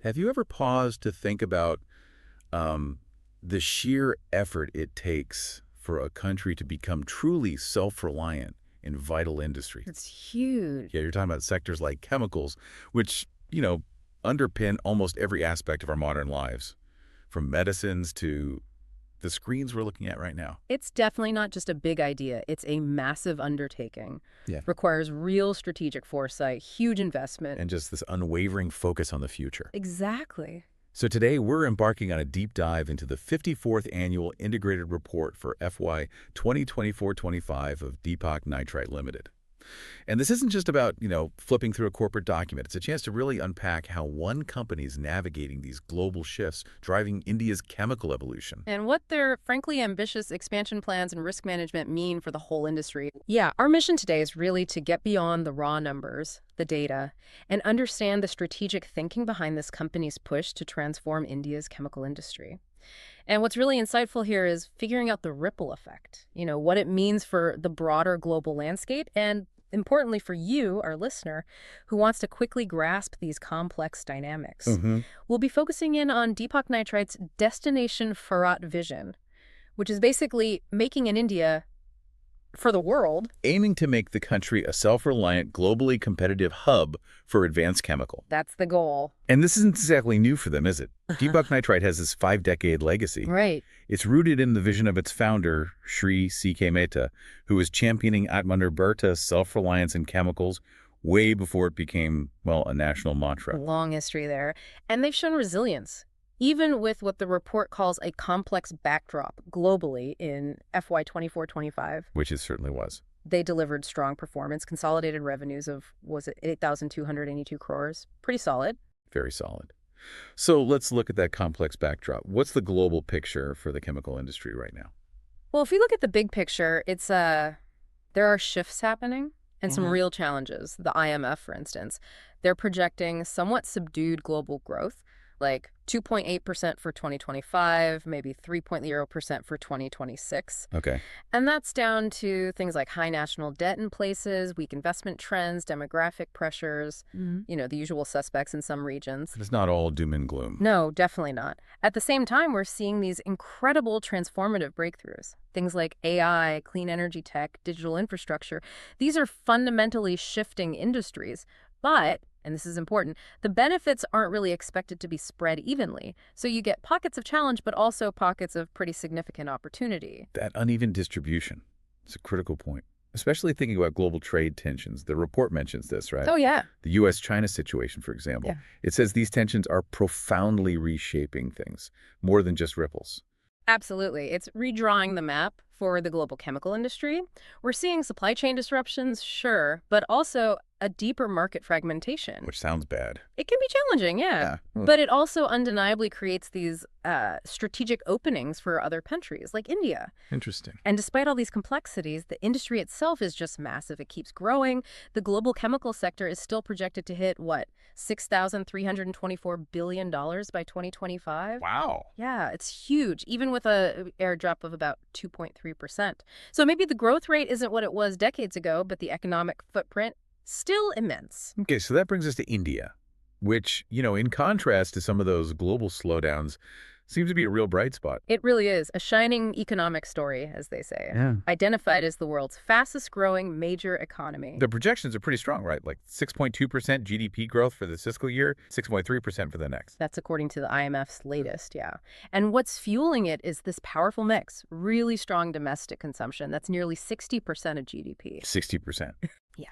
Have you ever paused to think about the sheer effort it takes for a country to become truly self-reliant in vital industries? It's huge. Yeah, you're talking about sectors like chemicals, which, underpin almost every aspect of our modern lives, from medicines to the screens we're looking at right now. It's definitely not just a big idea. It's a massive undertaking. Yeah. Requires real strategic foresight, huge investment. And just this unwavering focus on the future. Exactly. So today, we're embarking on a deep dive into the 54th Annual Integrated Report for FY 2024-25 of Deepak Nitrite Limited. And this isn't just about, flipping through a corporate document. It's a chance to really unpack how one company is navigating these global shifts, driving India's chemical evolution. And what their, frankly, ambitious expansion plans and risk management mean for the whole industry. Yeah, our mission today is really to get beyond the raw numbers, the data, and understand the strategic thinking behind this company's push to transform India's chemical industry. And what's really insightful here is figuring out the ripple effect, what it means for the broader global landscape and, importantly for you, our listener, who wants to quickly grasp these complex dynamics. We'll be focusing in on Deepak Nitrite's Destination Farad vision, which is basically making an India for the world. Aiming to make the country a self-reliant, globally competitive hub for advanced chemical. That's the goal. And this isn't exactly new for them, is it? Deepak Nitrite has this 5-decade legacy. Right. It's rooted in the vision of its founder, Sri C.K. Mehta, who was championing Atmanirbharta's self-reliance in chemicals way before it became, a national mantra. Long history there. And they've shown resilience, even with what the report calls a complex backdrop globally in FY24-25. Which it certainly was. They delivered strong performance, consolidated revenues of, 8,282 crores? Pretty solid. Very solid. So let's look at that complex backdrop. What's the global picture for the chemical industry right now? Well, if you look at the big picture, it's there are shifts happening and some real challenges. The IMF, for instance, they're projecting somewhat subdued global growth, like 2.8% for 2025, maybe 3.0% for 2026. Okay. And that's down to things like high national debt in places, weak investment trends, demographic pressures, the usual suspects in some regions. It's not all doom and gloom. No, definitely not. At the same time, we're seeing these incredible transformative breakthroughs. Things like AI, clean energy tech, digital infrastructure. These are fundamentally shifting industries, but, and this is important, the benefits aren't really expected to be spread evenly. So you get pockets of challenge, but also pockets of pretty significant opportunity. That uneven distribution is a critical point, especially thinking about global trade tensions. The report mentions this, right? Oh, yeah. The U.S.-China situation, for example. Yeah. It says these tensions are profoundly reshaping things, more than just ripples. Absolutely. It's redrawing the map for the global chemical industry. We're seeing supply chain disruptions, sure, but also a deeper market fragmentation. Which sounds bad. It can be challenging, yeah. But it also undeniably creates these strategic openings for other countries, like India. Interesting. And despite all these complexities, the industry itself is just massive. It keeps growing. The global chemical sector is still projected to hit, $6,324 billion by 2025? Wow. Yeah, it's huge, even with a airdrop of about 2.3%. So maybe the growth rate isn't what it was decades ago, but the economic footprint still immense. Okay, so that brings us to India, which, in contrast to some of those global slowdowns, seems to be a real bright spot. It really is. A shining economic story, as they say. Yeah. Identified as the world's fastest growing major economy. The projections are pretty strong, right? Like 6.2% GDP growth for this fiscal year, 6.3% for the next. That's according to the IMF's latest, yeah. And what's fueling it is this powerful mix, really strong domestic consumption. That's nearly 60% of GDP. 60%. Yeah.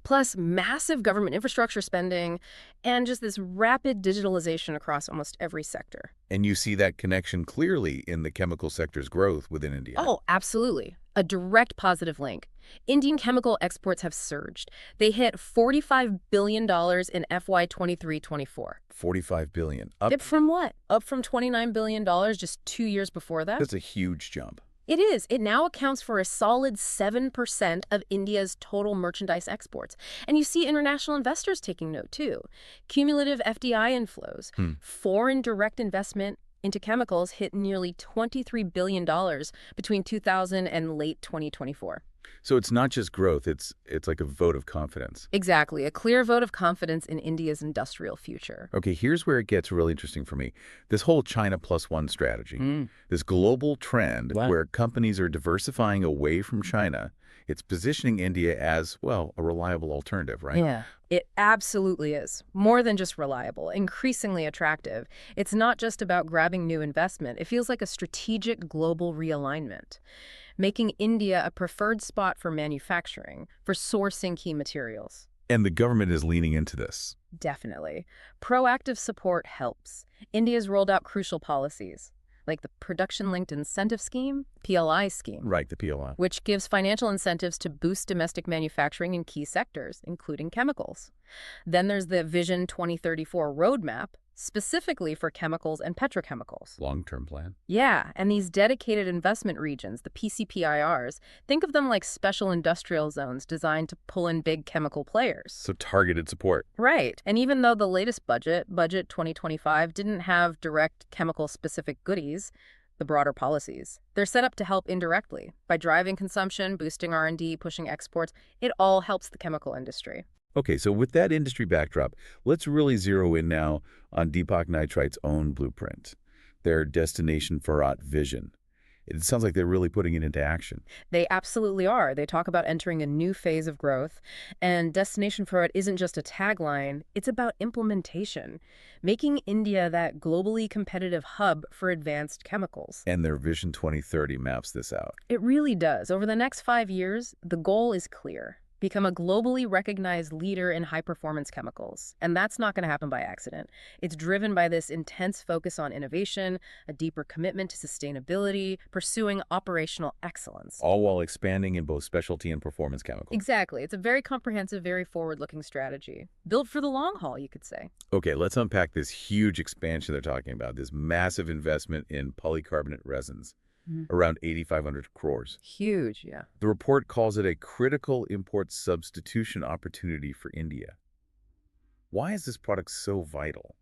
Plus massive government infrastructure spending and just this rapid digitalization across almost every sector. And you see that connection clearly in the chemical sector's growth within India. Oh, absolutely. A direct positive link. Indian chemical exports have surged. They hit $45 billion in FY23-24. $45 billion. Up from what? Up from $29 billion just 2 years before that? That's a huge jump. It is. It now accounts for a solid 7% of India's total merchandise exports. And you see international investors taking note, too. Cumulative FDI inflows, foreign direct investment, into chemicals hit nearly $23 billion between 2000 and late 2024. So it's not just growth, it's like a vote of confidence. Exactly, a clear vote of confidence in India's industrial future. Okay, here's where it gets really interesting for me. This whole China plus one strategy, this global trend Wow. where companies are diversifying away from China, it's positioning India as, well, a reliable alternative, right? Yeah, it absolutely is. More than just reliable, increasingly attractive. It's not just about grabbing new investment. It feels like a strategic global realignment, making India a preferred spot for manufacturing, for sourcing key materials. And the government is leaning into this. Definitely. Proactive support helps. India's rolled out crucial policies, like the Production-Linked Incentive Scheme, PLI scheme, Right, the PLI. which gives financial incentives to boost domestic manufacturing in key sectors, including chemicals. Then there's the Vision 2034 roadmap, specifically for chemicals and petrochemicals. Long-term plan. Yeah, and these dedicated investment regions, the PCPIRs, think of them like special industrial zones designed to pull in big chemical players. So targeted support. Right. And even though the latest budget 2025, didn't have direct chemical-specific goodies, the broader policies, they're set up to help indirectly. By driving consumption, boosting R&D, pushing exports, it all helps the chemical industry. Okay, so with that industry backdrop, let's really zero in now on Deepak Nitrite's own blueprint, their Destination Bharat vision. It sounds like they're really putting it into action. They absolutely are. They talk about entering a new phase of growth. And Destination for It isn't just a tagline, it's about implementation, making India that globally competitive hub for advanced chemicals. And their Vision 2030 maps this out. It really does. Over the next 5 years, the goal is clear. Become a globally recognized leader in high-performance chemicals. And that's not going to happen by accident. It's driven by this intense focus on innovation, a deeper commitment to sustainability, pursuing operational excellence. All while expanding in both specialty and performance chemicals. Exactly. It's a very comprehensive, very forward-looking strategy. Built for the long haul, you could say. Okay, let's unpack this huge expansion they're talking about, this massive investment in polycarbonate resins. Around 8,500 crores. Huge, yeah. The report calls it a critical import substitution opportunity for India. Why is this product so vital?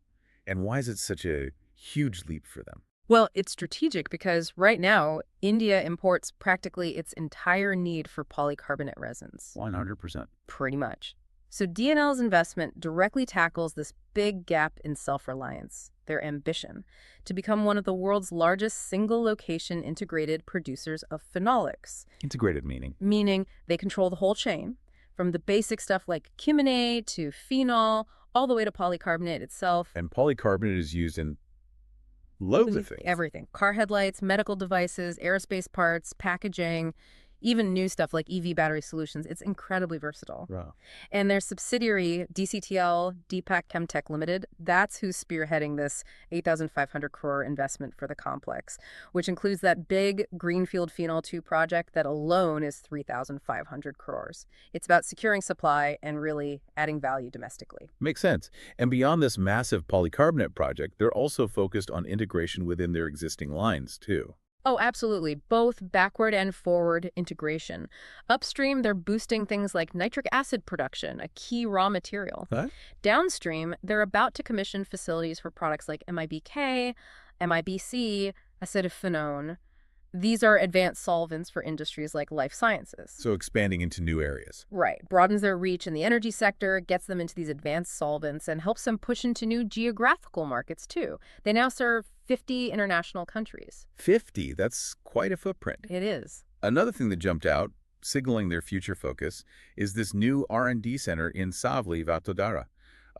And why is it such a huge leap for them? Well, it's strategic because right now, India imports practically its entire need for polycarbonate resins. 100%. Pretty much. So DNL's investment directly tackles this big gap in self-reliance, their ambition to become one of the world's largest single-location integrated producers of phenolics. Integrated meaning? Meaning they control the whole chain, from the basic stuff like cumene to phenol, all the way to polycarbonate itself. And polycarbonate is used in loads of things. Everything. Car headlights, medical devices, aerospace parts, packaging, even new stuff like EV battery solutions. It's incredibly versatile. Wow. And their subsidiary, DCTL, Deepak Chemtech Limited, that's who's spearheading this 8,500 crore investment for the complex, which includes that big Greenfield Phenol 2 project that alone is 3,500 crores. It's about securing supply and really adding value domestically. Makes sense. And beyond this massive polycarbonate project, they're also focused on integration within their existing lines, too. Oh, absolutely. Both backward and forward integration. Upstream, they're boosting things like nitric acid production, a key raw material. Huh? Downstream, they're about to commission facilities for products like MIBK, MIBC, acetophenone. These are advanced solvents for industries like life sciences. So expanding into new areas. Right. Broadens their reach in the energy sector, gets them into these advanced solvents, and helps them push into new geographical markets, too. They now serve 50 international countries. 50? That's quite a footprint. It is. Another thing that jumped out, signaling their future focus, is this new R&D center in Savli, Vatodara.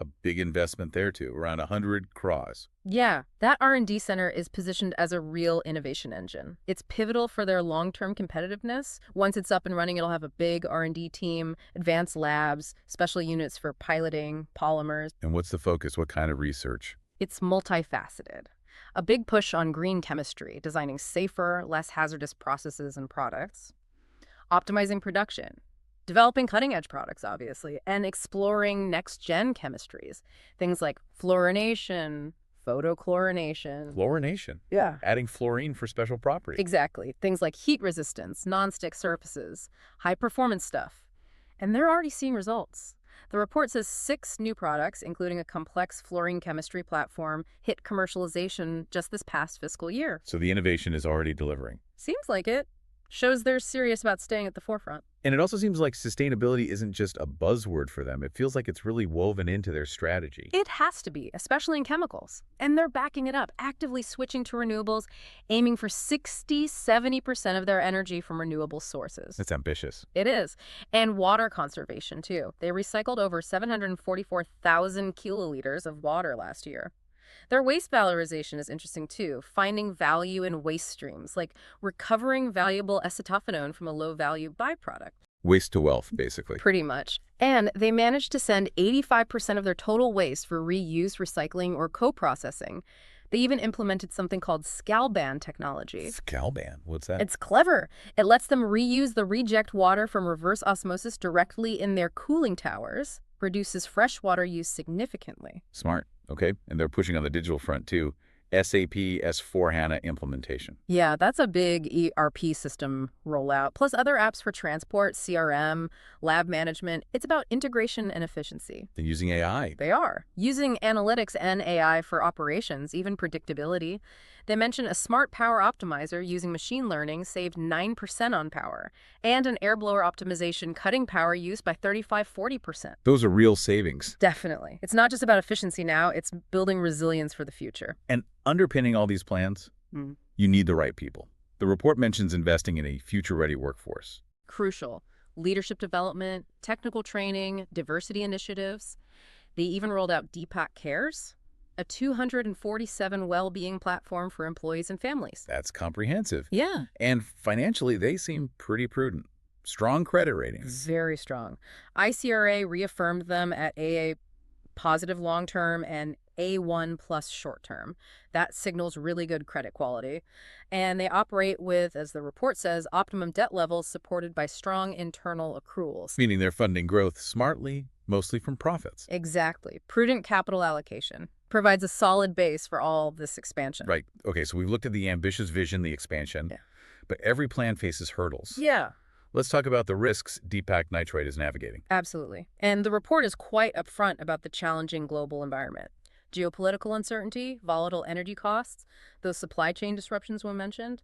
A big investment there, too, around 100 crores. Yeah, that R&D center is positioned as a real innovation engine. It's pivotal for their long-term competitiveness. Once it's up and running, it'll have a big R&D team, advanced labs, special units for piloting, polymers. And what's the focus? What kind of research? It's multifaceted. A big push on green chemistry, designing safer, less hazardous processes and products, optimizing production, developing cutting-edge products, obviously, and exploring next-gen chemistries, things like fluorination, photochlorination. Fluorination? Yeah. Adding fluorine for special properties. Exactly. Things like heat resistance, non-stick surfaces, high-performance stuff. And they're already seeing results. The report says 6 new products, including a complex fluorine chemistry platform, hit commercialization just this past fiscal year. So the innovation is already delivering. Seems like it. Shows they're serious about staying at the forefront. And it also seems like sustainability isn't just a buzzword for them. It feels like it's really woven into their strategy. It has to be, especially in chemicals. And they're backing it up, actively switching to renewables, aiming for 60–70% of their energy from renewable sources. That's ambitious. It is. And water conservation, too. They recycled over 744,000 kiloliters of water last year. Their waste valorization is interesting, too, finding value in waste streams, like recovering valuable acetophenone from a low-value byproduct. Waste to wealth, basically. Pretty much. And they managed to send 85% of their total waste for reuse, recycling, or co-processing. They even implemented something called Scalban technology. Scalban? What's that? It's clever. It lets them reuse the reject water from reverse osmosis directly in their cooling towers, reduces fresh water use significantly. Smart. Okay. And they're pushing on the digital front, too. SAP S/4HANA implementation. Yeah, that's a big ERP system rollout, plus other apps for transport, CRM, lab management. It's about integration and efficiency. They're using AI. They are. Using analytics and AI for operations, even predictability. They mention a smart power optimizer using machine learning saved 9% on power, and an air blower optimization cutting power use by 35–40%. Those are real savings. Definitely. It's not just about efficiency now, it's building resilience for the future. And underpinning all these plans, you need the right people. The report mentions investing in a future-ready workforce. Crucial. Leadership development, technical training, diversity initiatives. They even rolled out Deepak Cares, a 247 well-being platform for employees and families. That's comprehensive. Yeah. And financially, they seem pretty prudent. Strong credit ratings. Very strong. ICRA reaffirmed them at AA positive long-term and A1 plus short-term. That signals really good credit quality. And they operate with, as the report says, optimum debt levels supported by strong internal accruals. Meaning they're funding growth smartly, mostly from profits. Exactly. Prudent capital allocation provides a solid base for all this expansion. Right. Okay, so we've looked at the ambitious vision, the expansion, but every plan faces hurdles. Yeah. Let's talk about the risks Deepak Nitrite is navigating. Absolutely. And the report is quite upfront about the challenging global environment. Geopolitical uncertainty, volatile energy costs, those supply chain disruptions we mentioned,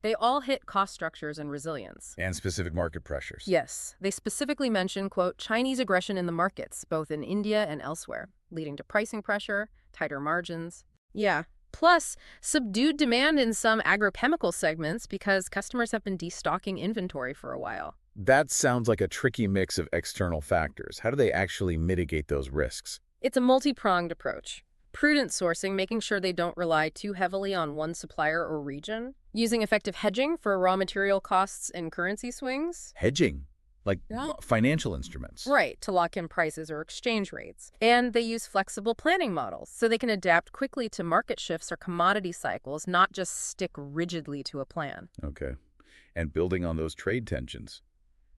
they all hit cost structures and resilience. And specific market pressures. Yes. They specifically mention, quote, Chinese aggression in the markets, both in India and elsewhere, leading to pricing pressure, tighter margins. Yeah. Plus, subdued demand in some agrochemical segments because customers have been destocking inventory for a while. That sounds like a tricky mix of external factors. How do they actually mitigate those risks? It's a multi-pronged approach. Prudent sourcing, making sure they don't rely too heavily on one supplier or region. Using effective hedging for raw material costs and currency swings. Hedging, like financial instruments. Right, to lock in prices or exchange rates. And they use flexible planning models, so they can adapt quickly to market shifts or commodity cycles, not just stick rigidly to a plan. Okay. And building on those trade tensions,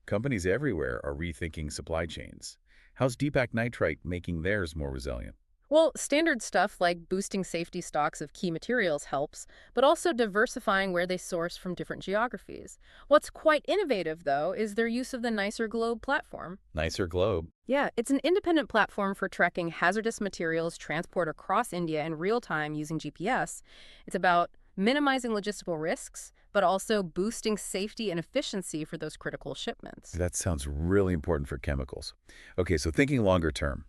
companies everywhere are rethinking supply chains. How's Deepak Nitrite making theirs more resilient? Well, standard stuff like boosting safety stocks of key materials helps, but also diversifying where they source from different geographies. What's quite innovative, though, is their use of the Nicer Globe platform. Nicer Globe. Yeah, it's an independent platform for tracking hazardous materials transport across India in real time using GPS. It's about minimizing logistical risks, but also boosting safety and efficiency for those critical shipments. That sounds really important for chemicals. Okay, so thinking longer term.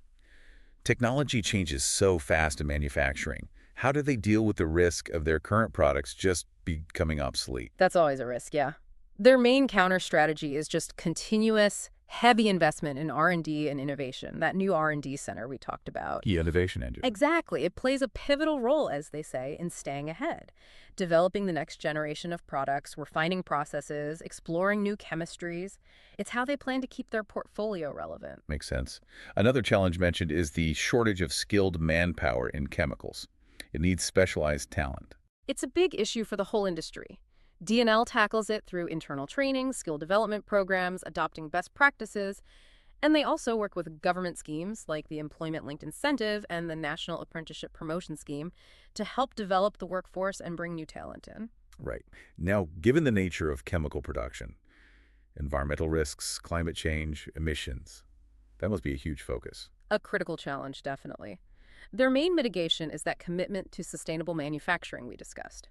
Technology changes so fast in manufacturing. How do they deal with the risk of their current products just becoming obsolete? That's always a risk, yeah. Their main counter strategy is just continuous, heavy investment in R&D and innovation, that new R&D center we talked about. Key innovation engine. Exactly. It plays a pivotal role, as they say, in staying ahead. Developing the next generation of products, refining processes, exploring new chemistries. It's how they plan to keep their portfolio relevant. Makes sense. Another challenge mentioned is the shortage of skilled manpower in chemicals. It needs specialized talent. It's a big issue for the whole industry. D&L tackles it through internal training, skill development programs, adopting best practices, and they also work with government schemes like the Employment-Linked Incentive and the National Apprenticeship Promotion Scheme to help develop the workforce and bring new talent in. Right. Now, given the nature of chemical production, environmental risks, climate change, emissions, That must be a huge focus. A critical challenge, definitely. Their main mitigation is that commitment to sustainable manufacturing we discussed.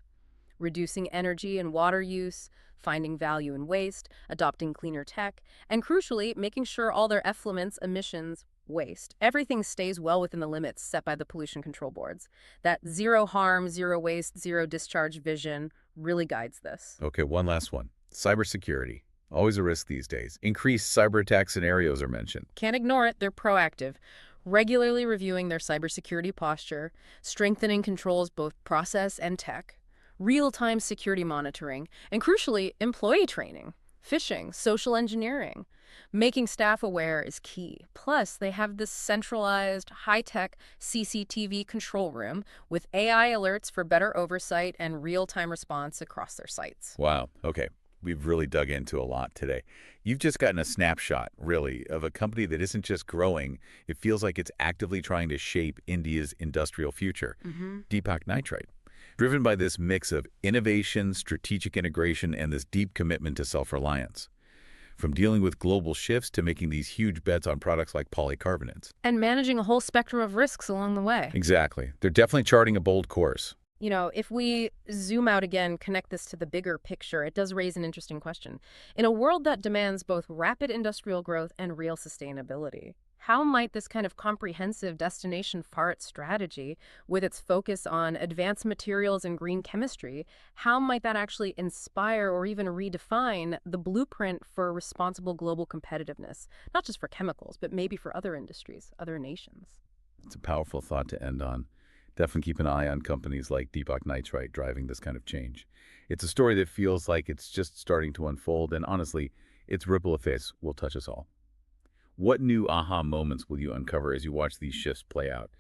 Reducing energy and water use, finding value in waste, adopting cleaner tech, and crucially, making sure all their effluents, emissions, waste, everything stays well within the limits set by the pollution control boards. That zero harm, zero waste, zero discharge vision really guides this. Okay, one last one. Cybersecurity. Always a risk these days. Increased cyber attack scenarios are mentioned. Can't ignore it, they're proactive, regularly reviewing their cybersecurity posture, strengthening controls both process and tech, real-time security monitoring, and crucially, employee training, phishing, social engineering. Making staff aware is key. Plus, they have this centralized, high-tech CCTV control room with AI alerts for better oversight and real-time response across their sites. Wow. Okay. We've really dug into a lot today. You've just gotten a snapshot, really, of a company that isn't just growing. It feels like it's actively trying to shape India's industrial future. Deepak Nitrite. Driven by this mix of innovation, strategic integration, and this deep commitment to self-reliance. From dealing with global shifts to making these huge bets on products like polycarbonates. And managing a whole spectrum of risks along the way. Exactly. They're definitely charting a bold course. You know, if we zoom out again, connect this to the bigger picture, it does raise an interesting question. In a world that demands both rapid industrial growth and real sustainability, how might this kind of comprehensive destination FART strategy, with its focus on advanced materials and green chemistry, how might that actually inspire or even redefine the blueprint for responsible global competitiveness, not just for chemicals, but maybe for other industries, other nations? It's a powerful thought to end on. Definitely keep an eye on companies like Deepak Nitrite driving this kind of change. It's a story that feels like it's just starting to unfold, and honestly, its ripple effects will touch us all. What new aha moments will you uncover as you watch these shifts play out?